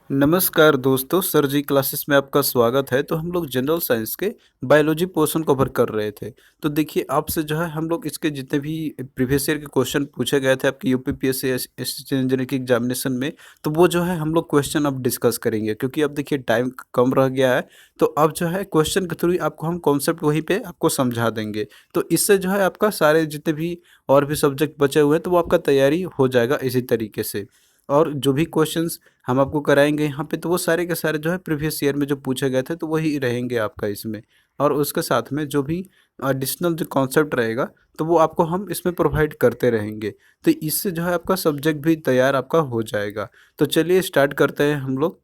नमस्कार दोस्तों, सर जी क्लासेस में आपका स्वागत है। तो हम लोग जनरल साइंस के बायोलॉजी पोर्शन कवर कर रहे थे। तो देखिए आपसे जो है हम लोग इसके जितने भी प्रीवियस ईयर के क्वेश्चन पूछे गए थे आपकी यूपीपीएससी असिस्टेंट इंजीनियर की एग्जामिनेशन में, तो वो जो है हम लोग क्वेश्चन अब डिस्कस करेंगे क्योंकि अब देखिए टाइम कम रह गया है। तो अब जो है क्वेश्चन के थ्रू ही आपको हम कॉन्सेप्ट वहीं पे आपको समझा देंगे। तो इससे जो है आपका सारे जितने भी और भी सब्जेक्ट बचे हुए हैं तो वो आपका तैयारी हो जाएगा इसी तरीके से। और जो भी क्वेश्चंस हम आपको कराएँगे यहाँ पे तो वो सारे के सारे जो है प्रीवियस ईयर में जो पूछे गए थे तो वही रहेंगे आपका इसमें। और उसके साथ में जो भी एडिशनल जो कॉन्सेप्ट रहेगा तो वो आपको हम इसमें प्रोवाइड करते रहेंगे। तो इससे जो है आपका सब्जेक्ट भी तैयार आपका हो जाएगा। तो चलिए स्टार्ट करते हैं हम लोग।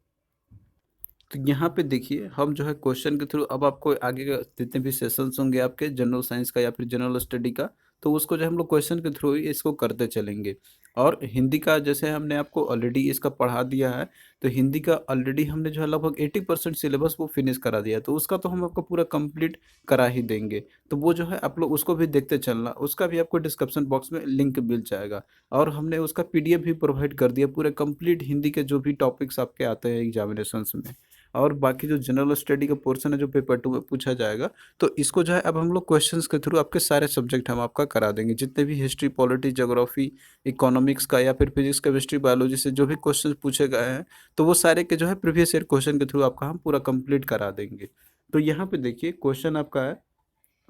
तो यहाँ पे देखिए हम जो है क्वेश्चन के थ्रू अब आपको आगे का जितने भी सेशंस होंगे आपके जनरल साइंस का या फिर जनरल स्टडी का, तो उसको जो हम लोग क्वेश्चन के थ्रू ही इसको करते चलेंगे। और हिंदी का जैसे हमने आपको ऑलरेडी इसका पढ़ा दिया है, तो हिंदी का ऑलरेडी हमने जो है लगभग 80% सिलेबस वो फिनिश करा दिया है, तो उसका तो हम आपको पूरा कंप्लीट करा ही देंगे। तो वो जो है आप लोग उसको भी देखते चलना, उसका भी आपको डिस्क्रिप्शन बॉक्स में लिंक मिल जाएगा। और हमने उसका पीडीएफ भी प्रोवाइड कर दिया पूरे कंप्लीट हिंदी के जो भी टॉपिक्स आपके आते हैं एग्जामिनेशंस में। और बाकी जो जनरल स्टडी का पोर्शन है जो पेपर 2 में पूछा जाएगा, तो इसको जो है अब हम लोग क्वेश्चंस के थ्रू आपके सारे सब्जेक्ट हम आपका करा देंगे। जितने भी हिस्ट्री, पॉलिटी, ज्योग्राफी, इकोनॉमिक्स का या फिर फिजिक्स, केमिस्ट्री, बायोलॉजी से जो भी क्वेश्चंस पूछे गए हैं, तो वो सारे के जो है प्रीवियस ईयर क्वेश्चन के थ्रू आपका हम पूरा कंप्लीट करा देंगे। तो यहाँ पे देखिए क्वेश्चन आपका है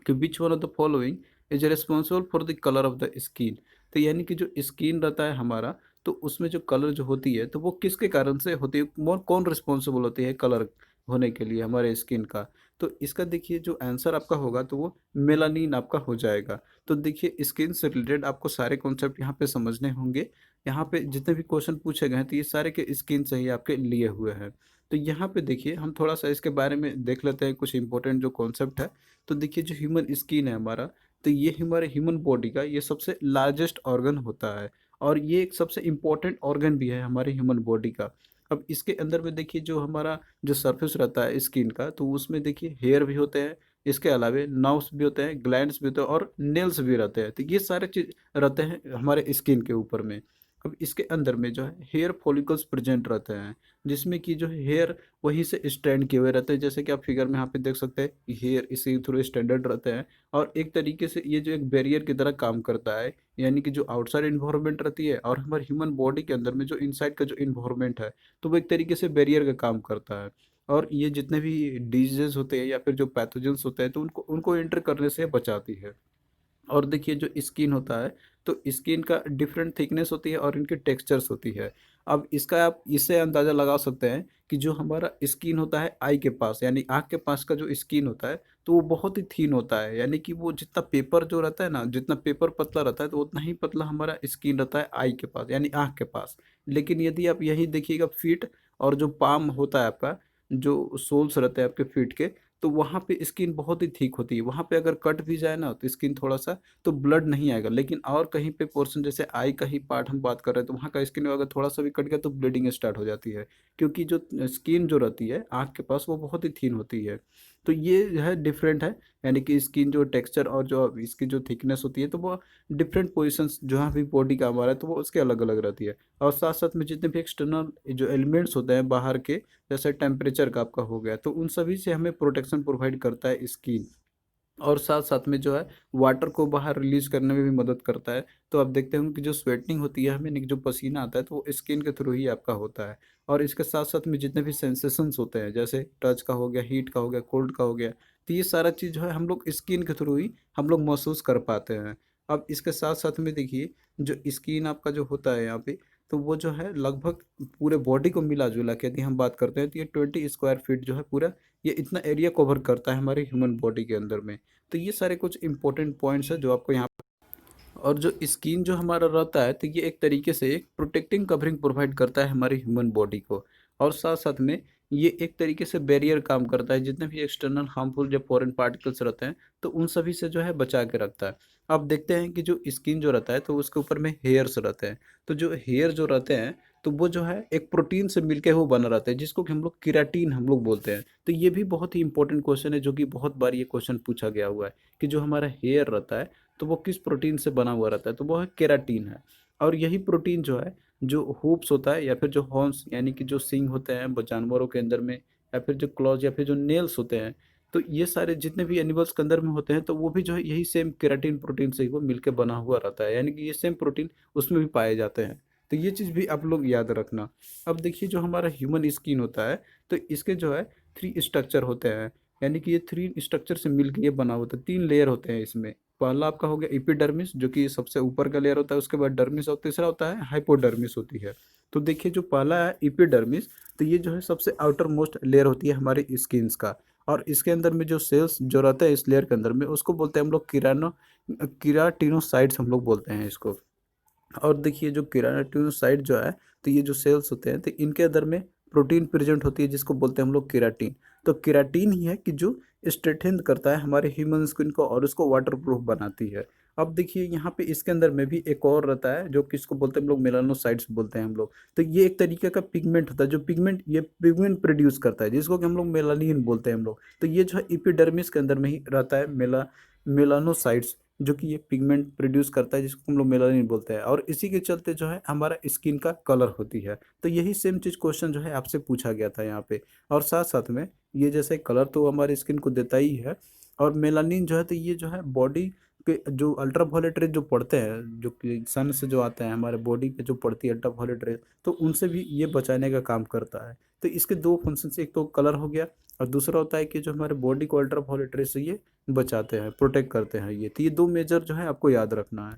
कि which one of the following is responsible for the colour of the skin. तो यानी कि जो स्किन रहता है हमारा, तो उसमें जो कलर जो होती है तो वो किसके कारण से होती है, कौन रिस्पॉन्सिबल होती है कलर होने के लिए हमारे स्किन का। तो इसका देखिए जो आंसर आपका होगा तो वो मेलानिन आपका हो जाएगा। तो देखिए स्किन से रिलेटेड आपको सारे कॉन्सेप्ट यहाँ पे समझने होंगे। यहाँ पे जितने भी क्वेश्चन पूछे गए हैं तो ये सारे के स्किन से ही आपके लिए हुए हैं। तो यहाँ पे देखिए हम थोड़ा सा इसके बारे में देख लेते हैं कुछ इंपॉर्टेंट जो कॉन्सेप्ट है। तो देखिए जो ह्यूमन स्किन है हमारा, तो ये हमारे ह्यूमन बॉडी का ये सबसे लार्जेस्ट ऑर्गन होता है। और ये एक सबसे इम्पोर्टेंट ऑर्गन भी है हमारे ह्यूमन बॉडी का। अब इसके अंदर में देखिए जो हमारा जो सरफेस रहता है स्किन का, तो उसमें देखिए हेयर भी होते हैं, इसके अलावा नर्व्स भी होते हैं, ग्लैंड्स भी होते हैं और नेल्स भी रहते हैं। तो ये सारे चीज रहते हैं हमारे स्किन के ऊपर में। अब इसके अंदर में जो है हेयर फॉलिकल्स प्रेजेंट रहते हैं, जिसमें कि जो हेयर वहीं से स्टैंड किए हुए रहते हैं। जैसे कि आप फिगर में यहाँ पे देख सकते हैं हेयर इसी थ्रू स्टैंडर्ड रहते हैं। और एक तरीके से ये जो एक बैरियर की तरह काम करता है, यानी कि जो आउटसाइड इन्वायरमेंट रहती है और हमारे ह्यूमन बॉडी के अंदर में जो इनसाइड का जो इन्वायरमेंट है, तो वो एक तरीके से बैरियर का काम करता है। और ये जितने भी डिजीजेस होते हैं या फिर जो पैथोजेंस होते हैं तो उनको उनको एंटर करने से बचाती है। और देखिए जो स्किन होता है, तो स्किन का डिफरेंट थिकनेस होती है और इनकी टेक्सचर्स होती है। अब इसका आप इससे अंदाज़ा लगा सकते हैं कि जो हमारा स्किन होता है आई के पास, यानी आँख के पास का जो स्किन होता है, तो वो बहुत ही थीन होता है। यानी कि वो जितना पेपर जो रहता है ना, जितना पेपर पतला रहता है तो उतना ही पतला हमारा स्किन रहता है आई के पास, यानी आँख के पास। लेकिन यदि आप यही देखिएगा फीट और जो पाम होता है आपका, जो सोल्स रहते हैं आपके फीट के, तो वहाँ पे स्किन बहुत ही थिक होती है। वहाँ पे अगर कट भी जाए ना तो स्किन थोड़ा-सा तो ब्लड नहीं आएगा। लेकिन और कहीं पे पोर्शन जैसे आई का ही पार्ट हम बात कर रहे हैं, तो वहाँ का स्किन अगर थोड़ा-सा भी कट गया तो ब्लीडिंग स्टार्ट हो जाती है। क्योंकि जो स्किन जो रहती है आँख के पास वो बहुत ही थिन होती है। तो ये जो है डिफरेंट है, यानी कि स्किन जो टेक्सचर और जो इसकी जो थिकनेस होती है तो वो डिफरेंट पोज़ीशंस जहाँ भी बॉडी का हमारा है तो वो उसके अलग-अलग रहती है। और साथ-साथ में जितने भी एक्सटर्नल जो एलिमेंट्स होते हैं बाहर के, जैसे टेम्परेचर का आपका हो गया, तो उन सभी से हमें प्रोटेक्शन प्रोवाइड करता है स्किन। और साथ-साथ में जो है वाटर को बाहर रिलीज़ करने में भी मदद करता है। तो आप देखते होंगे कि जो स्वेटिंग होती है हमें यानी कि जो पसीना आता है तो वो स्किन के थ्रू ही आपका होता है। और इसके साथ-साथ में जितने भी सेंसेशंस होते हैं, जैसे टच का हो गया, हीट का हो गया, कोल्ड का हो गया, तो ये सारा चीज़ जो है हम लोग स्किन के थ्रू ही हम लोग महसूस कर पाते हैं। अब इसके साथ-साथ में देखिए जो स्किन आपका जो होता है यहाँ पे, तो वो जो है लगभग पूरे बॉडी को मिला-जुला के यदि हम बात करते हैं तो ये 20 स्क्वायर फीट जो है पूरा ये इतना एरिया कवर करता है हमारे ह्यूमन बॉडी के अंदर में। तो ये सारे कुछ इंपॉर्टेंट पॉइंट्स हैं जो आपको यहाँ। और जो स्किन जो हमारा रहता है तो ये एक तरीके से एक प्रोटेक्टिंग कवरिंग प्रोवाइड करता है हमारी ह्यूमन बॉडी को। और साथ साथ में ये एक तरीके से बैरियर काम करता है, जितने भी एक्सटर्नल हार्मफुल जो फॉरेन पार्टिकल्स रहते हैं तो उन सभी से जो है बचा के रखता है। अब देखते हैं कि जो स्किन जो रहता है तो उसके ऊपर में हेयर्स रहते हैं। तो जो हेयर जो रहते हैं तो वो जो है एक प्रोटीन से मिलके वो बना रहता है, जिसको कि हम लोग केराटिन हम लोग बोलते हैं। तो ये भी बहुत ही इंपॉर्टेंट क्वेश्चन है, जो कि बहुत बार ये क्वेश्चन पूछा गया हुआ है कि जो हमारा हेयर रहता है तो वो किस प्रोटीन से बना हुआ रहता है, तो वो है केराटिन है। और यही प्रोटीन जो है जो हूप्स होता है या फिर जो हॉर्न्स यानी कि जो सींग होते हैं वो जानवरों के अंदर में, या फिर जो क्लॉज या फिर जो नेल्स होते हैं, तो ये सारे जितने भी एनिमल्स के अंदर में होते हैं तो वो भी जो है यही सेम केराटिन प्रोटीन से ही वो मिलके बना हुआ रहता है, यानी कि ये सेम प्रोटीन उसमें भी पाए जाते हैं। तो ये चीज़ भी आप लोग याद रखना। अब देखिए जो हमारा ह्यूमन स्किन होता है, तो इसके जो है 3 स्ट्रक्चर होते हैं, यानी कि ये 3 स्ट्रक्चर से मिलके ये बना होता है, 3 लेयर होते हैं इसमें। पहला आपका हो गया एपिडर्मिस, जो कि सबसे ऊपर का लेयर होता है, उसके बाद डर्मिस, और तीसरा होता है हाइपोडर्मिस होती है। तो देखिए जो पहला है एपिडर्मिस, तो ये जो है सबसे आउटर मोस्ट लेयर होती है हमारी स्किन्स का, और इसके अंदर में जो सेल्स जो रहते हैं इस लेयर के अंदर में, उसको बोलते हैं हम लोग किराटिनोसाइट्स हम लोग बोलते हैं इसको। और देखिए जो केराटिनोसाइट जो है, तो ये जो सेल्स होते हैं तो इनके अंदर में प्रोटीन प्रेजेंट होती है जिसको बोलते हैं हम लोग केराटिन। तो केराटिन ही है कि जो स्ट्रेंथन करता है हमारे ह्यूमन स्किन को और उसको वाटर प्रूफ बनाती है। अब देखिए यहाँ पे इसके अंदर में भी एक और रहता है जो किसको बोलते हैं हम लोग, मेलानोसाइट्स बोलते हैं हम लोग। तो ये एक तरीके का पिगमेंट होता है, जो पिगमेंट प्रोड्यूस करता है, जिसको कि हम लोग मेलानिन बोलते हैं हम लोग। तो ये जो है एपिडर्मिस के अंदर में ही रहता है, मेलानोसाइट्स, जो कि ये पिगमेंट प्रोड्यूस करता है जिसको हम लोग मेलानिन बोलते हैं, और इसी के चलते जो है हमारा स्किन का कलर होती है। तो यही सेम चीज क्वेश्चन जो है आपसे पूछा गया था यहाँ पे। और साथ साथ में ये जैसे कलर तो हमारे स्किन को देता ही है, और मेलानिन जो है तो ये जो है बॉडी के जो अल्ट्रावायलेट रेज जो पड़ते हैं, जो कि सन से जो आते हैं हमारे बॉडी पे जो पड़ती है अल्ट्रावायलेट रेज, तो उनसे भी ये बचाने का काम करता है। तो इसके दो फंक्शन, एक तो कलर हो गया, और दूसरा होता है कि जो हमारे बॉडी को अल्ट्रावायलेट रेज से ये बचाते हैं, प्रोटेक्ट करते हैं। ये तो ये दो मेजर जो है आपको याद रखना है।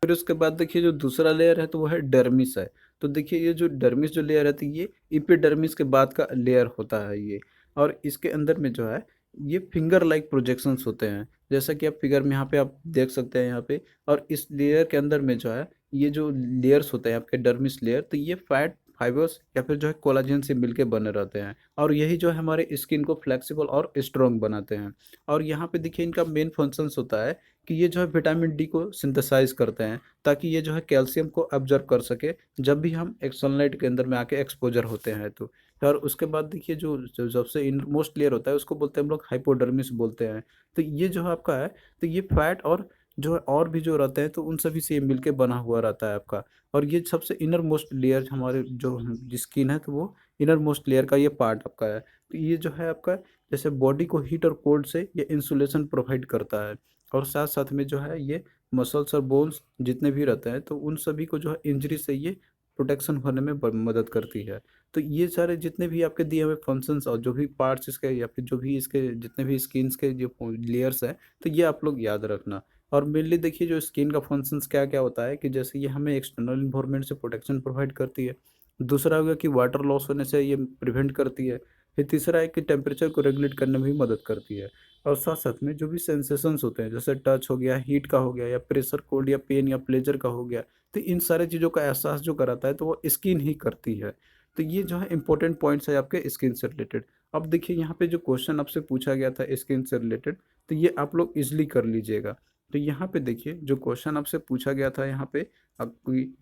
फिर उसके बाद देखिए जो दूसरा लेयर है तो वो है डर्मिस है। तो देखिए ये जो डर्मिस जो लेयर है तो ये इपिडर्मिस के बाद का लेयर होता है ये। और इसके अंदर में जो है ये फिंगर लाइक प्रोजेक्शंस होते हैं, जैसा कि आप फिगर में यहाँ पे आप देख सकते हैं यहाँ पे। और इस लेयर के अंदर में जो है ये जो लेयर्स होते हैं आपके डर्मिस लेयर, तो ये फैट फाइबर्स या फिर जो है कोलाजन से मिलके बने रहते हैं, और यही जो है हमारे स्किन को फ्लेक्सिबल और स्ट्रॉन्ग बनाते हैं। और यहाँ पे देखिए इनका मेन फंक्शंस होता है कि ये जो है विटामिन डी को सिंथेसाइज करते हैं, ताकि ये जो है कैल्शियम को ऑब्जर्व कर सके जब भी हम एक सनलाइट के अंदर में आके एक्सपोजर होते हैं तो। और उसके बाद देखिए जो जो सबसे इनमोस्ट लेयर होता है उसको बोलते हैं हम लोग हाइपोडर्मिस बोलते हैं। तो ये जो है आपका है, तो ये फैट और जो है और भी जो रहते हैं तो उन सभी से ये मिलके बना हुआ रहता है आपका। और ये सबसे इनर मोस्ट लेयर हमारे जो स्किन है, तो वो इनर मोस्ट लेयर का ये पार्ट आपका है। तो ये जो है आपका जैसे बॉडी को हीट और कोल्ड से ये इंसुलेशन प्रोवाइड करता है। और साथ साथ में जो है ये मसल्स और बोन्स जितने भी रहते हैं तो उन सभी को जो है इंजरी से ये प्रोटेक्शन होने में मदद करती है। तो ये सारे जितने भी आपके दिए हुए फंक्शंस और जो भी पार्ट्स इसके या फिर जो भी इसके जितने भी स्किन्स के जो लेयर्स हैं, तो ये आप लोग याद रखना। और मेनली देखिए जो स्किन का फंक्शंस क्या क्या होता है कि जैसे ये हमें एक्सटर्नल इन्वायरमेंट से प्रोटेक्शन प्रोवाइड करती है। दूसरा हो गया कि वाटर लॉस होने से ये प्रिवेंट करती है। फिर तीसरा है कि टेम्परेचर को रेगुलेट करने में भी मदद करती है। और साथ साथ में जो भी सेंसेशंस होते हैं जैसे टच हो गया, हीट का हो गया, या प्रेशर, कोल्ड या पेन या प्लेजर का हो गया, तो इन सारे चीज़ों का एहसास जो कराता है तो वो स्किन ही करती है। तो ये जो है इंपॉर्टेंट पॉइंट्स है आपके स्किन से रिलेटेड। अब देखिए यहाँ पे जो क्वेश्चन आपसे पूछा गया था स्किन से रिलेटेड, तो ये आप लोग इजिली कर लीजिएगा। तो यहाँ पे देखिए जो क्वेश्चन आपसे पूछा गया था यहाँ पे,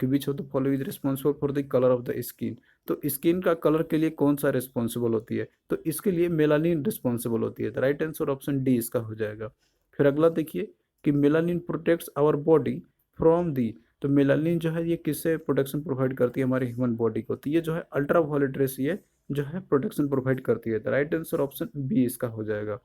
which of the following is responsible for the colour of the skin. तो स्किन का कलर के लिए कौन सा रिस्पॉन्सिबल होती है, तो इसके लिए मेलानिन रिस्पॉन्सिबल होती है। तो राइट आंसर ऑप्शन डी इसका हो जाएगा। फिर अगला देखिए कि melanin protects our body from the. तो मेलानिन जो है ये किससे प्रोटेक्शन प्रोवाइड करती है हमारी ह्यूमन बॉडी को, तो ये जो है अल्ट्रा वायलेट रेस ये जो है प्रोटेक्शन प्रोवाइड करती है। तो राइट आंसर ऑप्शन बी इसका हो जाएगा।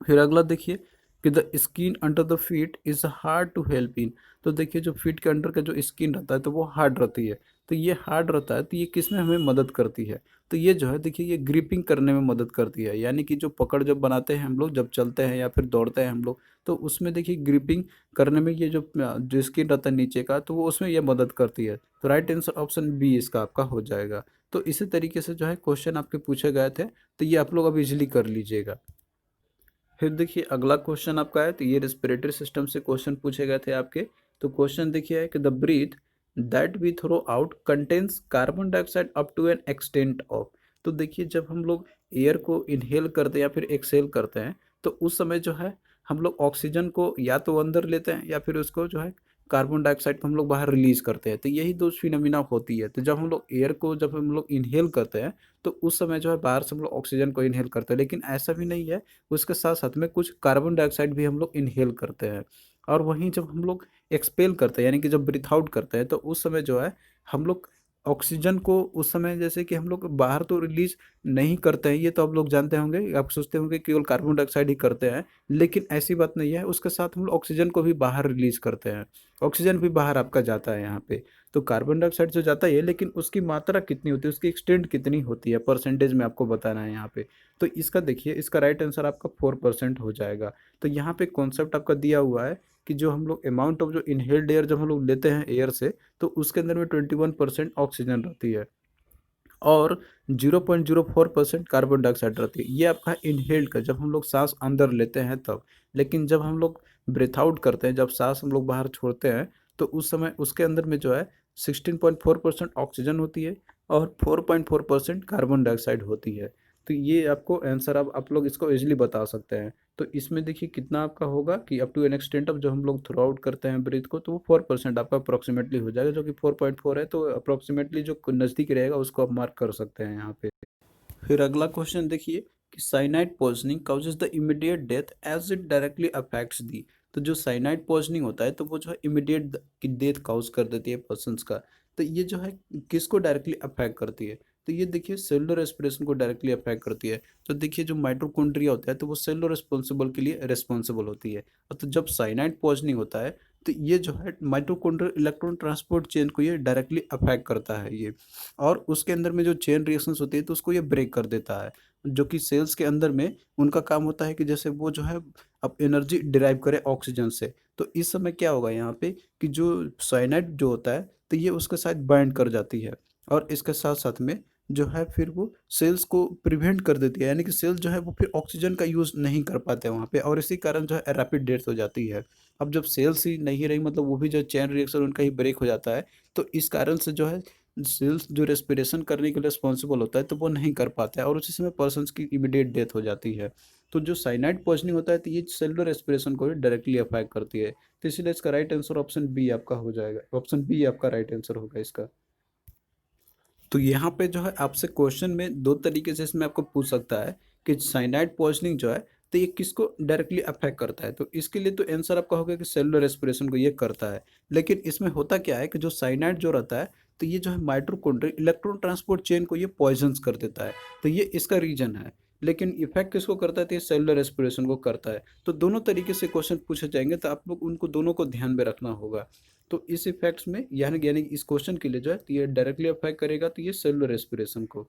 फिर अगला देखिए कि the skin under the feet is hard to help in. तो देखिए जो फीट के अंडर का जो स्किन रहता है तो वो हार्ड रहती है। तो ये हार्ड रहता है तो ये किस में हमें मदद करती है, तो ये जो है देखिए ये ग्रिपिंग करने में मदद करती है, यानी कि जो पकड़ जब बनाते हैं हम लोग जब चलते हैं या फिर दौड़ते हैं हम लोग, तो उसमें देखिए ग्रिपिंग करने में ये जो जो स्किन रहता है नीचे का, तो वो उसमें ये मदद करती है। तो राइट आंसर ऑप्शन बी इसका आपका हो जाएगा। तो इसी तरीके से जो है क्वेश्चन आपके पूछे गए थे, तो ये आप लोग अब इजिली कर लीजिएगा। फिर देखिए अगला क्वेश्चन आपका है, तो ये रेस्पिरेटरी सिस्टम से क्वेश्चन पूछे गए थे आपके। तो क्वेश्चन देखिए है कि the breath that we throw out contains carbon dioxide up to an extent of. तो देखिए जब हम लोग एयर को इनहेल करते हैं या फिर एक्सहेल करते हैं, तो उस समय जो है हम लोग ऑक्सीजन को या तो अंदर लेते हैं या फिर उसको जो है कार्बन डाइऑक्साइड को हम लोग बाहर रिलीज करते हैं। तो यही दो फिनोमिना होती है। तो जब हम लोग एयर को जब हम लोग इनहेल करते हैं तो उस समय जो है बाहर से हम लोग ऑक्सीजन को इनहेल करते हैं, लेकिन ऐसा भी नहीं है, उसके साथ साथ में कुछ कार्बन डाइऑक्साइड भी हम लोग इनहेल करते हैं। और वहीं जब हम लोग एक्सपेल करते हैं यानी कि जब ब्रीथ आउट करते हैं तो उस समय जो है हम लोग ऑक्सीजन को उस समय जैसे कि हम लोग बाहर तो रिलीज नहीं करते हैं, ये तो आप लोग जानते होंगे, आप सोचते होंगे केवल कार्बन डाइऑक्साइड ही करते हैं, लेकिन ऐसी बात नहीं है। उसके साथ हम लोग ऑक्सीजन को भी बाहर रिलीज करते हैं, ऑक्सीजन भी बाहर आपका जाता है यहाँ पे। तो कार्बन डाइऑक्साइड जो जाता है लेकिन उसकी मात्रा कितनी होती है, उसकी एक्सटेंट कितनी होती है, परसेंटेज में आपको बताना है यहाँ पे। तो इसका देखिए, इसका राइट आंसर आपका 4% हो जाएगा। तो यहाँ पे कॉन्सेप्ट आपका दिया हुआ है कि जो हम लोग अमाउंट ऑफ जो इनहेल्ड एयर जब हम लोग लेते हैं एयर से, तो उसके अंदर में 21% ऑक्सीजन रहती है और 0.04% कार्बन डाइऑक्साइड रहती है। ये आपका इनहेल्ड का, जब हम लोग सांस अंदर लेते हैं तब। लेकिन जब हम लोग ब्रेथ आउट करते हैं, जब सांस हम लोग बाहर छोड़ते हैं, तो उस समय उसके अंदर में जो है 16.4% ऑक्सीजन होती है और 4.4% कार्बन डाइऑक्साइड होती है। तो ये आपको आंसर, अब आप लोग इसको इजीली बता सकते हैं। तो इसमें देखिए कितना आपका होगा कि up to an extent of जो हम लोग थ्रू आउट करते हैं ब्रीथ को, तो वो 4% आपका अप्रोक्सीमेटली हो जाएगा, जो कि 4.4 है। तो अप्रोक्सीमेटली जो नज़दीक रहेगा उसको आप मार्क कर सकते हैं यहाँ पे। फिर अगला क्वेश्चन देखिए कि cyanide poisoning causes the immediate death as it directly affects the. तो जो साइनाइड पॉइजनिंग होता है तो वो जो है इमीडिएट की डेथ काउज कर देती है पर्सन्स का। तो ये जो है किसको डायरेक्टली अफेक्ट करती है, तो ये देखिए सेलुलर रेस्पिरेशन को डायरेक्टली अफेक्ट करती है। तो देखिए जो माइटोकॉन्ड्रिया होता है तो वो सेलुलर रिस्पॉन्सिबल के लिए रिस्पॉन्सिबल होती है। और तो जब साइनाइड पॉइजनिंग होता है तो ये जो है माइटोकॉन्ड्रियल इलेक्ट्रॉन ट्रांसपोर्ट चेन को ये डायरेक्टली अफेक्ट करता है ये। और उसके अंदर में जो चेन रिएक्शंस होती है तो उसको ये ब्रेक कर देता है, जो कि सेल्स के अंदर में उनका काम होता है कि जैसे वो जो है अब एनर्जी डिराइव करे ऑक्सीजन से। तो इस समय क्या होगा यहाँ पे कि जो साइनाइड जो होता है तो ये उसके साथ बाइंड कर जाती है और इसके साथ साथ में जो है फिर वो सेल्स को प्रिवेंट कर देती है, यानी कि सेल्स जो है वो फिर ऑक्सीजन का यूज़ नहीं कर पाते हैं वहाँ पे, और इसी कारण जो है रैपिड डेथ हो जाती है। अब जब सेल्स ही नहीं रही, मतलब वो भी जो चेन रिएक्शन उनका ही ब्रेक हो जाता है, तो इस कारण से जो है सेल्स जो रेस्पिरेशन करने के लिए रिस्पॉन्सिबल होता है तो वो नहीं कर पाता है और उसी समय पर्सन की इमीडिएट डेथ हो जाती है। तो जो साइनाइड पॉइजनिंग होता है तो ये सेलुलर रेस्पिरेशन को डायरेक्टली अफेक्ट करती है। तो इसलिए इसका राइट आंसर ऑप्शन बी आपका हो जाएगा, ऑप्शन बी आपका राइट आंसर होगा इसका। तो यहाँ पे जो है आपसे क्वेश्चन में दो तरीके से इसमें आपको पूछ सकता है कि साइनाइड पॉइजनिंग जो है तो ये किसको डायरेक्टली अफेक्ट करता है। तो इसके लिए तो आंसर आपका होगा कि सेलुलर रेस्पिरेशन को ये करता है। लेकिन इसमें होता क्या है कि जो साइनाइड जो रहता है तो ये जो है माइटोकॉन्ड्रियल इलेक्ट्रॉन ट्रांसपोर्ट चेन को ये पॉइजन्स कर देता है। तो ये इसका रीजन है। लेकिन इफेक्ट किसको करता है, तो ये सेलुलर रेस्पिरेशन को करता है। तो दोनों तरीके से क्वेश्चन पूछे जाएंगे तो आप लोग उनको दोनों को ध्यान में रखना होगा। तो इस इफेक्ट्स में यानी यानी इस क्वेश्चन के लिए जो है तो ये डायरेक्टली अफेक्ट करेगा तो ये सेलुलर रेस्पिरेशन को।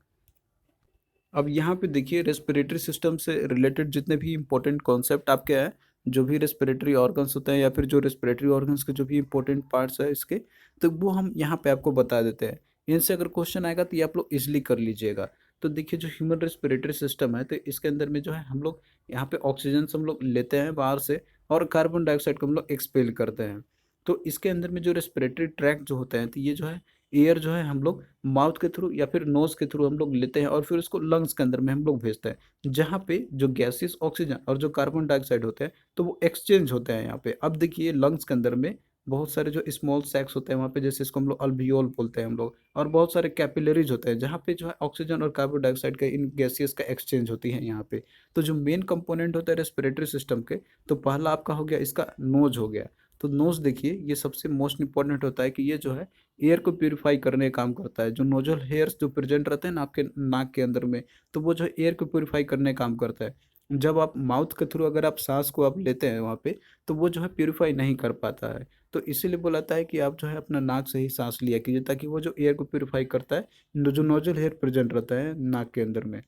अब यहाँ पे देखिए रेस्पिरेटरी सिस्टम से रिलेटेड जितने भी इंपॉर्टेंट कॉन्सेप्ट आपके हैं, जो भी रेस्पिरेटरी ऑर्गन्स होते हैं या फिर जो रेस्पिरेटरी ऑर्गन्स के जो भी इंपॉर्टेंट पार्ट्स है इसके, तो वो हम यहाँ पे आपको बता देते हैं। इनसे अगर क्वेश्चन आएगा तो ये आप लोग इजिली कर लीजिएगा। तो देखिए जो ह्यूमन रेस्पिरेटरी सिस्टम है तो इसके अंदर में जो है हम लोग यहाँ पे ऑक्सीजन हम लोग लेते हैं बाहर से और कार्बन डाइऑक्साइड को हम लोग एक्सपेल करते हैं। तो इसके अंदर में जो रेस्पिरेटरी ट्रैक जो होते हैं तो ये जो है एयर जो है हम लोग माउथ के थ्रू या फिर नोज के थ्रू हम लोग लेते हैं और फिर उसको लंग्स के अंदर में हम लोग भेजते हैं, जहाँ पे जो गैसेस ऑक्सीजन और जो कार्बन डाइऑक्साइड होते हैं तो वो एक्सचेंज होते हैं यहाँ पे। अब देखिए लंग्स के अंदर में बहुत सारे जो स्मॉल सैक्स होते हैं वहाँ पे, जैसे इसको हम लोग अल्वियोल बोलते हैं हम लोग, और बहुत सारे कैपिलरीज होते हैं जहाँ पे जो है ऑक्सीजन और कार्बन डाइऑक्साइड का इन गैसेस का एक्सचेंज होती है यहाँ पे। तो जो मेन कंपोनेंट होता है रेस्पिरेटरी सिस्टम के, तो पहला आपका हो गया इसका नोज हो गया। तो नोज देखिए ये सबसे मोस्ट इंपॉर्टेंट होता है कि ये जो है एयर को प्यूरिफाई करने का काम करता है। जो नोजल हेयर्स जो प्रेजेंट रहते हैं ना आपके नाक के अंदर में, तो वो जो है एयर को प्यूरिफाई करने का काम करता है। जब आप माउथ के थ्रू अगर आप सांस को आप लेते हैं वहाँ पे, तो वो जो है प्यूरिफाई नहीं कर पाता है। तो इसीलिए बोलाता है कि आप जो है अपना नाक से ही सांस लिया कीजिए, ताकि वो जो एयर को प्यूरिफाई करता है, जो नोजल हेयर प्रेजेंट रहता है नाक के अंदर में।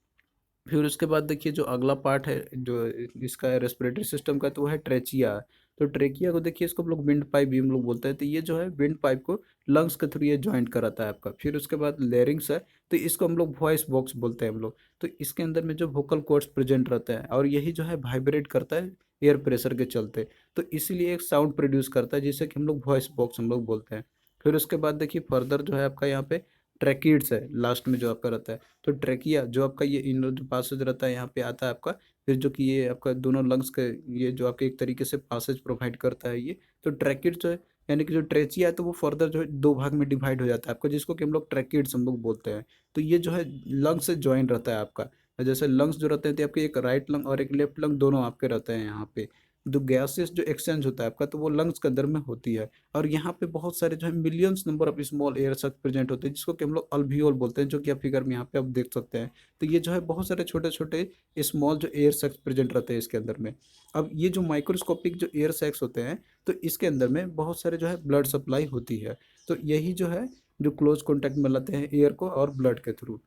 फिर उसके बाद देखिए जो अगला पार्ट है जो इसका रेस्पिरेटरी सिस्टम का, तो वो है ट्रेचिया। तो ट्रेकिया को देखिए इसको हम लोग विंड पाइप भी हम लोग बोलते हैं। तो ये जो है विंड पाइप को लंग्स के थ्रू ये जॉइंट कराता है आपका। फिर उसके बाद लेरिंग्स है, तो इसको हम लोग वॉइस बॉक्स बोलते हैं हम लोग। तो इसके अंदर में जो वोकल कॉर्ड्स प्रेजेंट रहते हैं और यही जो है वाइब्रेट करता है एयर प्रेशर के चलते, तो इसीलिए एक साउंड प्रोड्यूस करता है जिसे कि हम लोग वॉइस बॉक्स हम लोग बोलते हैं। फिर उसके बाद देखिए फर्दर जो है आपका यहाँ पे ट्रैकिड्स है लास्ट में जो आपका रहता है। तो ट्रैकिया जो आपका ये इनर जो पासेज रहता है यहाँ पे आता है आपका। फिर जो कि ये आपका दोनों लंग्स के ये जो आपके एक तरीके से पासेज प्रोवाइड करता है ये। तो ट्रैकिड जो है यानी कि जो ट्रेचिया है तो वो फर्दर जो है दो भाग में डिवाइड हो जाता है आपका, जिसको कि हम लोग ट्रैकिड्स हम लोग बोलते हैं। तो ये जो है लंग्स से ज्वाइन रहता है आपका। जैसे लंग्स जो रहते हैं तो आपके एक राइट लंग और एक लेफ्ट लंग दोनों आपके रहते हैं यहाँ पे। जो गैसेस जो एक्सचेंज होता है आपका, तो वो लंग्स के अंदर में होती है। और यहाँ पे बहुत सारे जो है millions number of small air sacs present होते हैं, जिसको कि हम लोग अल्वियोल बोलते हैं, जो कि आप फिगर में यहाँ पे आप देख सकते हैं। तो ये जो है बहुत सारे छोटे छोटे स्मॉल जो एयर सैक्स प्रेजेंट रहते हैं इसके अंदर में। अब ये जो माइक्रोस्कोपिक जो एयर सैक्स होते हैं, तो इसके अंदर में बहुत सारे जो है ब्लड सप्लाई होती है। तो यही जो है जो क्लोज कॉन्टैक्ट में लाते हैं एयर को और ब्लड के थ्रू।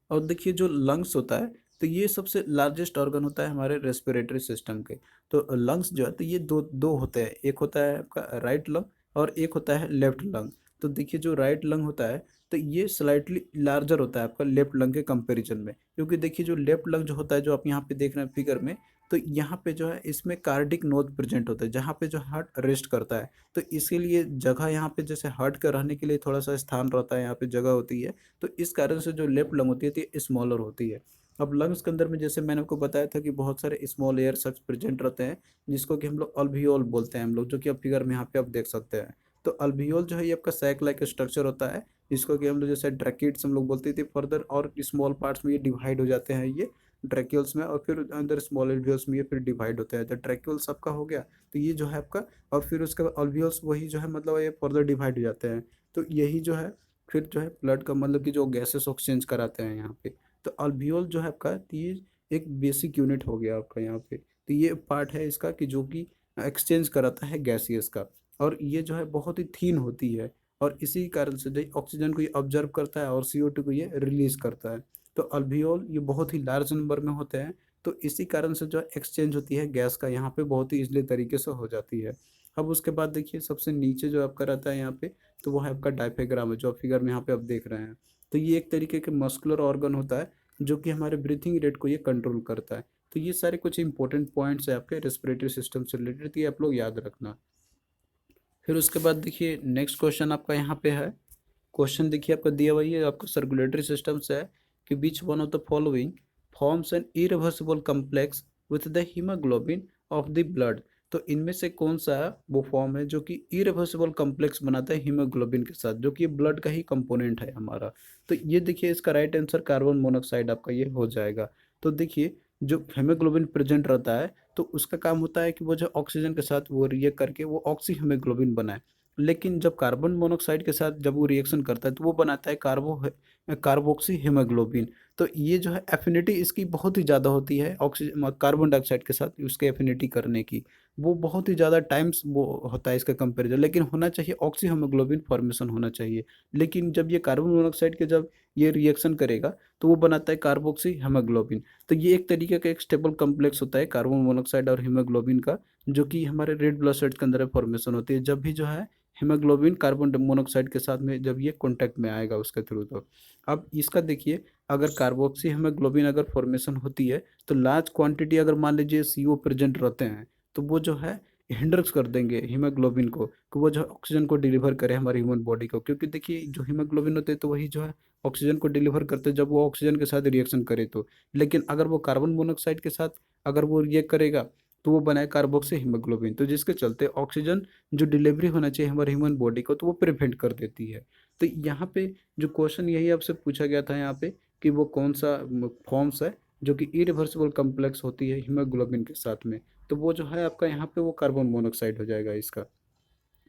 और देखिए जो लंग्स होता है, तो ये सबसे लार्जेस्ट ऑर्गन होता है हमारे रेस्पिरेटरी सिस्टम के। तो लंग्स जो है, तो ये दो दो होते हैं, एक होता है आपका राइट लंग और एक होता है लेफ्ट लंग। तो देखिए जो राइट लंग होता है, तो ये स्लाइटली लार्जर होता है आपका लेफ्ट लंग के कंपैरिजन में, क्योंकि देखिए जो लेफ्ट लंग जो होता है, जो आप यहाँ पे देख रहे हैं फिगर में, तो यहाँ पे जो है इसमें कार्डिक नोड प्रेजेंट होता है, जहाँ पे जो हार्ट रेस्ट करता है। तो इसीलिए जगह यहाँ पे जैसे हार्ट का रहने के लिए थोड़ा सा स्थान रहता है, यहाँ पे जगह होती है। तो इस कारण से जो लेफ्ट लंग होती है, तो ये स्मॉलर होती है। अब लंग्स के अंदर में जैसे मैंने आपको बताया था कि बहुत सारे स्मॉल एयर सैक्स प्रेजेंट रहते हैं, जिसको कि हम लोग अल्वियोल बोलते हैं हम लोग, जो कि आप फिगर में यहाँ पे आप देख सकते हैं। तो अल्वियोल जो है ये आपका सैक लाइक स्ट्रक्चर होता है, जिसको कि हम लोग जैसे ट्रैकिड्स हम लोग बोलते थे, फर्दर और स्मॉल पार्ट्स में ये डिवाइड हो जाते हैं ये ट्रैक्यूल्स में, और फिर अंदर स्मॉल एल्वियोल्स में ये फिर डिवाइड होता है। तो ट्रैक्यूल्स आपका हो गया, तो ये जो है आपका, और फिर उसके बाद अल्वियोल्स वही जो है मतलब ये फर्दर डिवाइड हो जाते हैं। तो यही जो है फिर जो है ब्लड का मतलब कि जो गैसेस एक्सचेंज कराते हैं यहाँ पे। तो अल्वियोल जो है आपका, तो ये एक बेसिक यूनिट हो गया आपका यहाँ पे। तो ये पार्ट है इसका कि जो कि एक्सचेंज कराता है गैसियस का। और ये जो है बहुत ही थीन होती है, और इसी कारण से जो ऑक्सीजन को ये ऑब्जर्व करता है और CO2 को ये रिलीज करता है। तो अल्वियोल ये बहुत ही लार्ज नंबर में होते हैं। तो इसी कारण से जो एक्सचेंज होती है गैस का यहाँ पे बहुत ही इजली तरीके से हो जाती है। अब उसके बाद देखिए सबसे नीचे जो आपका रहता है यहाँ पे, तो वो है आपका डायफ्राम है, जो आप फिगर में यहाँ पे आप देख रहे हैं। तो ये एक तरीके के मस्कुलर ऑर्गन होता है, जो कि हमारे ब्रीथिंग रेट को ये कंट्रोल करता है। तो ये सारे कुछ इंपॉर्टेंट पॉइंट्स है आपके रेस्पिरेटरी सिस्टम से रिलेटेड, तो ये आप लोग याद रखना। फिर उसके बाद देखिए नेक्स्ट क्वेश्चन आपका यहाँ पे है। क्वेश्चन देखिए आपका दिया हुआ है, आपका सर्कुलेटरी सिस्टम से है कि which one of the following forms an irreversible complex with the haemoglobin of the blood. तो इनमें से कौन सा वो फॉर्म है जो कि इरिवर्सिबल कम्प्लेक्स बनाता है हीमोग्लोबिन के साथ, जो कि ब्लड का ही कंपोनेंट है हमारा। तो ये देखिए इसका राइट आंसर कार्बन मोनोऑक्साइड आपका ये हो जाएगा। तो देखिए जो हीमोग्लोबिन प्रेजेंट रहता है, तो उसका काम होता है कि वो जो ऑक्सीजन के साथ वो रिएक्ट करके वो ऑक्सी हीमोग्लोबिन बनाए। लेकिन जब कार्बन मोनोऑक्साइड के साथ जब वो रिएक्शन करता है, तो वो बनाता है कार्बोक्सी हीमोग्लोबिन। तो ये जो है एफिनिटी इसकी बहुत ही ज़्यादा होती है ऑक्सीजन कार्बन डाइऑक्साइड के साथ उसके एफिनिटी करने की, वो बहुत ही ज़्यादा टाइम्स वो होता है इसका कंपेरिजन। लेकिन होना चाहिए ऑक्सी हीमोग्लोबिन फॉर्मेशन होना चाहिए। लेकिन जब ये कार्बन मोनोऑक्साइड के जब ये रिएक्शन करेगा, तो वो बनाता है कार्बोक्सी हीमोग्लोबिन। तो ये एक तरीके का एक स्टेबल कम्प्लेक्स होता है कार्बन मोनोऑक्साइड और हीमोग्लोबिन का, जो कि हमारे रेड ब्लड सेल्स के अंदर फॉर्मेशन होती है जब भी जो है हीमोग्लोबिन कार्बन मोनोऑक्साइड के साथ में जब ये कांटेक्ट में आएगा उसके थ्रू। तो अब इसका देखिए, अगर कार्बोक्सी हीमोग्लोबिन अगर फॉर्मेशन होती है, तो लार्ज क्वांटिटी अगर मान लीजिए CO प्रेजेंट रहते हैं, तो वो जो है हिंड्रस कर देंगे हीमोग्लोबिन को कि वो जो है ऑक्सीजन को डिलीवर करे हमारी ह्यूमन बॉडी को। क्योंकि देखिए जो हीमोग्लोबिन होते हैं, तो वही जो है ऑक्सीजन को डिलीवर करते हैं जब वो ऑक्सीजन के साथ रिएक्शन करे तो। लेकिन अगर वो कार्बन मोनोऑक्साइड के साथ अगर वो रिएक्ट करेगा, तो वो बनाए कार्बोक्सी हीमोग्लोबिन, तो जिसके चलते ऑक्सीजन जो डिलीवरी होना चाहिए हमारे ह्यूमन बॉडी को, तो वो प्रिवेंट कर देती है। तो यहाँ पे जो क्वेश्चन यही आपसे पूछा गया था यहाँ पे कि वो कौन सा फॉर्म्स है जो कि इरिवर्सिबल कम्प्लेक्स होती है हीमोग्लोबिन के साथ में। तो वो जो है आपका यहाँ पे वो कार्बन मोनोऑक्साइड हो जाएगा इसका।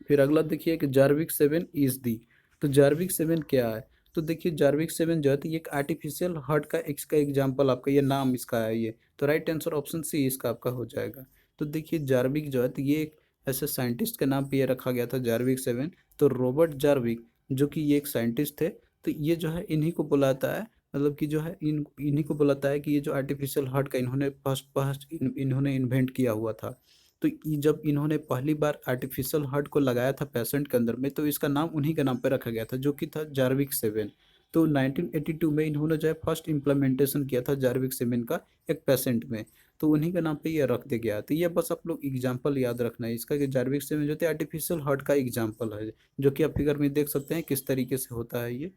फिर अगला देखिए कि जार्विक 7 इज दी। तो जार्विक 7 क्या है? तो देखिए जार्विक 7 जो है, तो ये एक आर्टिफिशियल हार्ट का इसका एग्जाम्पल आपका, ये नाम इसका है ये। तो राइट आंसर ऑप्शन सी इसका आपका हो जाएगा। तो देखिए जार्विक जो है, तो ये एक ऐसे साइंटिस्ट के नाम पे ये रखा गया था जार्विक 7। तो रॉबर्ट जार्विक जो कि ये एक साइंटिस्ट थे, तो ये जो है इन्हीं को बुलाता है, मतलब कि जो है इन्हीं को बुलाता है कि ये जो आर्टिफिशियल हार्ट का इन्होंने फर्स्ट फर्स्ट इन्होंने इन्वेंट किया हुआ था। तो जब इन्होंने पहली बार आर्टिफिशियल हार्ट को लगाया था पेशेंट के अंदर में, तो इसका नाम उन्हीं के नाम पे रखा गया था, जो कि था जार्विक 7। तो 1982 में इन्होंने जो है फर्स्ट इम्प्लीमेंटेशन किया था जार्विक 7 का एक पेशेंट में। तो उन्हीं के नाम पे ये रख दिया गया। तो ये बस आप लोग एग्जाम्पल याद रखना है इसका कि जार्विक 7 जो थे आर्टिफिशियल हार्ट का एग्जाम्पल है, जो कि आप फिगर में देख सकते हैं किस तरीके से होता है ये।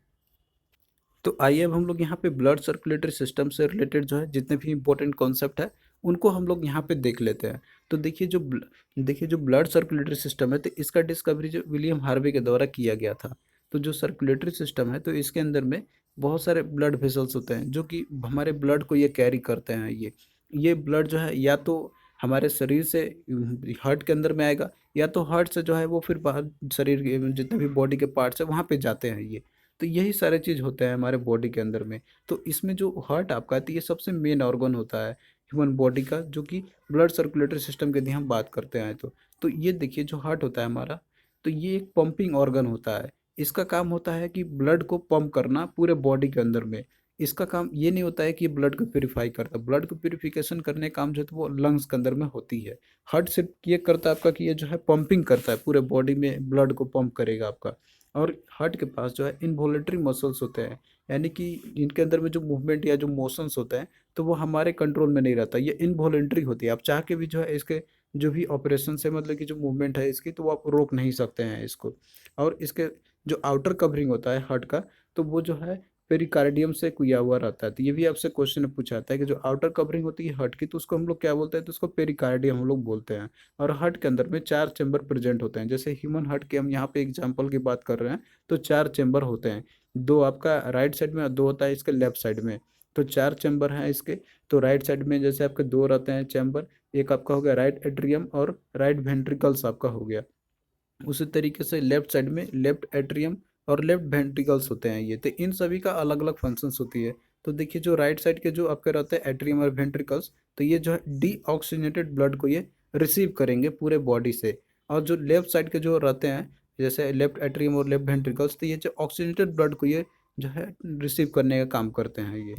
तो आइए अब हम लोग यहाँ पे ब्लड सर्कुलेटरी सिस्टम से रिलेटेड जो है जितने भी इंपॉर्टेंट कॉन्सेप्ट है, उनको हम लोग यहाँ पे देख लेते हैं। तो देखिए जो ब्लड सर्कुलेटरी सिस्टम है, तो इसका डिस्कवरी जो विलियम हार्वे के द्वारा किया गया था। तो जो सर्कुलेटरी सिस्टम है, तो इसके अंदर में बहुत सारे ब्लड वेसल्स होते हैं, जो कि हमारे ब्लड को ये कैरी करते हैं। ये ब्लड जो है या तो हमारे शरीर से हार्ट के अंदर में आएगा, या तो हार्ट से जो है वो फिर बाहर शरीर के जितने भी बॉडी के पार्ट्स हैं वहाँ पे जाते हैं ये। तो यही सारे चीज़ होते हैं हमारे बॉडी के अंदर में। तो इसमें जो हार्ट आपका है तो ये सबसे मेन ऑर्गन होता है ह्यूमन बॉडी का, जो कि ब्लड सर्कुलेटरी सिस्टम की यदि हम बात करते हैं तो ये देखिए जो हार्ट होता है हमारा, तो ये एक पंपिंग ऑर्गन होता है। इसका काम होता है कि ब्लड को पंप करना पूरे बॉडी के अंदर में। इसका काम ये नहीं होता है कि ब्लड को प्यूरिफाई करता है, ब्लड को प्यूरिफिकेशन करने का काम जो है तो वो लंग्स के अंदर में होती है। हार्ट सिर्फ ये करता है आपका कि ये जो है पंपिंग करता है, पूरे बॉडी में ब्लड को पंप करेगा आपका। और हार्ट के पास जो है इनवॉलेटरी मसल्स होते हैं, यानी कि इनके अंदर में जो मूवमेंट या जो मोशंस होते हैं तो वो हमारे कंट्रोल में नहीं रहता, ये इनवॉलेंट्री होती है। आप चाह के भी जो है इसके जो भी ऑपरेशन है, मतलब कि जो मूवमेंट है इसकी, तो वो आप रोक नहीं सकते हैं इसको। और इसके जो आउटर कवरिंग होता है हार्ट का, तो वो जो है पेरिकार्डियम से कुया हुआ रहता है। तो ये भी आपसे क्वेश्चन में पूछा जाता है कि जो आउटर कवरिंग होती है हार्ट की, तो उसको हम लोग क्या बोलते हैं, तो उसको पेरिकार्डियम हम लोग बोलते हैं। और हार्ट के अंदर में 4 चैम्बर प्रेजेंट होते हैं। जैसे ह्यूमन हार्ट के हम यहाँ पे एग्जाम्पल की बात कर रहे हैं, तो 4 चैम्बर होते हैं। 2 आपका राइट साइड में और 2 होता है इसके लेफ्ट साइड में। तो 4 चैम्बर हैं इसके। तो राइट साइड में जैसे आपके 2 रहते हैं चैम्बर, एक आपका हो गया राइट एट्रियम और राइट वेंट्रिकल्स आपका हो गया। उसी तरीके से लेफ्ट साइड में लेफ्ट एट्रियम और लेफ्ट वेंट्रिकल्स होते हैं ये। तो इन सभी का अलग अलग फंक्शंस होती है। तो देखिए जो राइट साइड के जो आपके रहते हैं एट्रियम और वेंट्रिकल्स, तो ये जो है डीऑक्सीजनेटेड ब्लड को ये रिसीव करेंगे पूरे बॉडी से। और जो लेफ्ट साइड के जो रहते हैं, जैसे लेफ्ट एट्रियम और लेफ्ट वेंट्रिकल्स, तो ये जो ऑक्सीजनेटेड ब्लड को ये जो है रिसीव करने का काम करते हैं ये।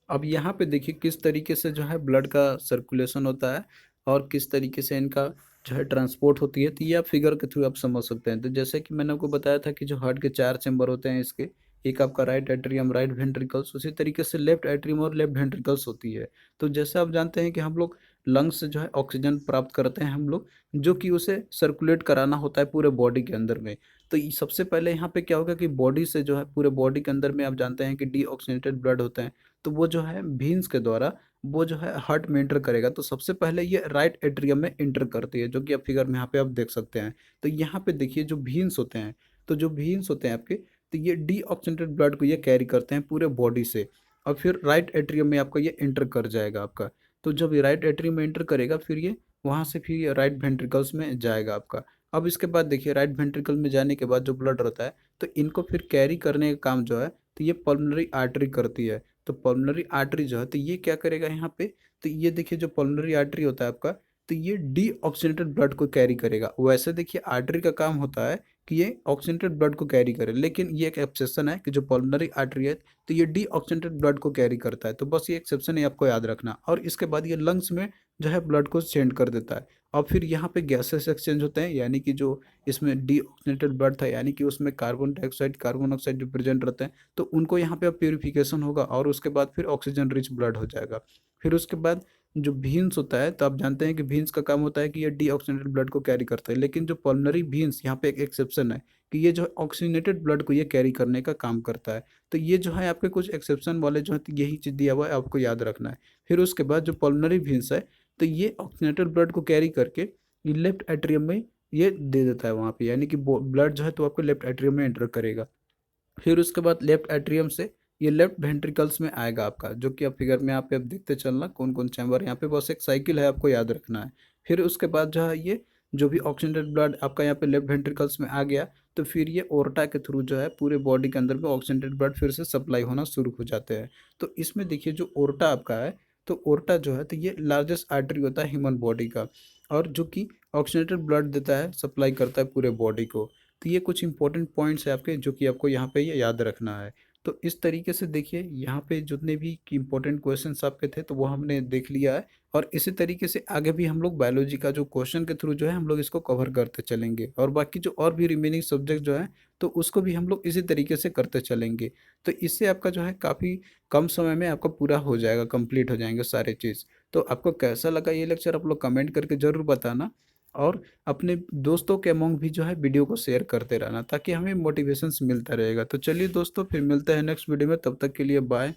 अब यहाँ पे देखिए किस तरीके से जो है ब्लड का सर्कुलेशन होता है और किस तरीके से इनका जो है ट्रांसपोर्ट होती है, तो ये आप फिगर के थ्रू आप समझ सकते हैं। तो जैसे कि मैंने आपको बताया था कि जो हार्ट के 4 चैम्बर होते हैं इसके, एक आपका राइट एट्रियम राइट वेंट्रिकल्स, उसी तरीके से लेफ्ट एट्रियम और लेफ्ट वेंट्रिकल्स होती है। तो जैसे आप जानते हैं कि हम लोग लंग्स से जो है ऑक्सीजन प्राप्त करते हैं हम लोग, जो कि उसे सर्कुलेट कराना होता है पूरे बॉडी के अंदर में। तो सबसे पहले यहाँ पे क्या होगा कि बॉडी से जो है पूरे बॉडी के अंदर में आप जानते हैं कि डीऑक्सीजनेटेड ब्लड होता है, तो वो जो है veins के द्वारा वो जो है हार्ट में इंटर करेगा। तो सबसे पहले ये राइट एट्रियम में इंटर करती है, जो कि आप फिगर में यहाँ पे आप देख सकते हैं। तो यहाँ पे देखिए जो veins होते हैं, तो जो veins होते हैं आपके, तो ये डीऑक्सीजनेटेड ब्लड को ये कैरी करते हैं पूरे बॉडी से। और फिर राइट एट्रियम में आपका ये इंटर कर जाएगा आपका। तो जब ये राइट एट्रियम में इंटर करेगा, फिर ये वहाँ से फिर ये राइट वेंट्रिकल्स में जाएगा आपका। अब इसके बाद देखिए राइट वेंट्रिकल में जाने के बाद जो ब्लड रहता है, तो इनको फिर कैरी करने का काम जो है तो ये पल्मोनरी आर्टरी करती है। तो पल्मोनरी आर्टरी जो है तो ये क्या करेगा यहाँ पे, तो ये देखिए जो पल्मोनरी आर्टरी होता है आपका, तो ये डीऑक्सीजनेटेड ब्लड को कैरी करेगा। वैसे देखिए आर्टरी का काम होता है कि ये ऑक्सीजनेटेड ब्लड को कैरी करे, लेकिन ये एक एक्सेप्शन है कि जो पल्मोनरी आर्टरी है तो ये डीऑक्सीजनेटेड ब्लड को कैरी करता है। तो बस ये एक्सेप्शन है, आपको याद रखना। और इसके बाद ये लंग्स में जो है ब्लड को सेंड कर देता है। और फिर यहाँ पे गैसेस एक्सचेंज होते हैं, यानी कि जो इसमें डीऑक्सीजनेटेड ब्लड था, यानी कि उसमें कार्बन डाइऑक्साइड कार्बन मोनोऑक्साइड जो प्रेजेंट रहते हैं, तो उनको यहाँ पे अब प्यूरिफिकेशन होगा और उसके बाद फिर ऑक्सीजन रिच ब्लड हो जाएगा। फिर उसके बाद जो भीन्स होता है, तो आप जानते हैं कि भीन्स का काम होता है कि ये डीऑक्सीजनेटेड ब्लड को कैरी करता है, लेकिन जो पल्मोनरी भीन्स यहाँ पे एक एक्सेप्शन है कि ये जो ऑक्सीजनेटेड ब्लड को ये कैरी करने का काम करता है। तो ये जो है आपके कुछ एक्सेप्शन वाले जो है तो यही चीज़ दिया हुआ है, आपको याद रखना है। फिर उसके बाद जो पल्मोनरी भीन्स है, तो ये ऑक्सीजनेटेड ब्लड को कैरी करके ये लेफ्ट एट्रियम में ये दे देता है वहाँ पे, यानी कि ब्लड जो है तो आपको लेफ्ट एट्रियम में एंटर करेगा। फिर उसके बाद लेफ्ट एट्रियम से ये लेफ्ट वेंट्रिकल्स में आएगा आपका, जो कि आप फिगर में यहाँ पे आप देखते चलना कौन कौन चैम्बर, यहाँ पे बस एक साइकिल है, आपको याद रखना है। फिर उसके बाद जो है ये जो भी ऑक्सीजनेटेड ब्लड आपका यहाँ पे लेफ्ट वेंट्रिकल्स में आ गया, तो फिर ये ओर्टा के थ्रू जो है पूरे बॉडी के अंदर में ऑक्सीजनेटेड ब्लड फिर से सप्लाई होना शुरू हो जाते हैं। तो इसमें देखिए जो ओर्टा आपका है, तो ओर्टा जो है तो ये लार्जेस्ट आर्टरी होता है ह्यूमन बॉडी का, और जो कि ऑक्सीजनेटेड ब्लड देता है, सप्लाई करता है पूरे बॉडी को। तो ये कुछ इंपॉर्टेंट पॉइंट्स है आपके, जो कि आपको यहाँ पे ये याद रखना है। तो इस तरीके से देखिए यहाँ पे जितने भी इंपॉर्टेंट क्वेश्चंस आपके थे तो वो हमने देख लिया है। और इसी तरीके से आगे भी हम लोग बायोलॉजी का जो क्वेश्चन के थ्रू जो है हम लोग इसको कवर करते चलेंगे, और बाकी जो और भी रिमेनिंग सब्जेक्ट जो है तो उसको भी हम लोग इसी तरीके से करते चलेंगे। तो इससे आपका जो है काफ़ी कम समय में आपका पूरा हो जाएगा, कंप्लीट हो जाएंगे सारे चीज़। तो आपको कैसा लगा ये लेक्चर, आप लोग कमेंट करके ज़रूर बताना। और अपने दोस्तों के अमंग भी जो है वीडियो को शेयर करते रहना, ताकि हमें मोटिवेशंस मिलता रहेगा। तो चलिए दोस्तों, फिर मिलते हैं नेक्स्ट वीडियो में, तब तक के लिए बाय।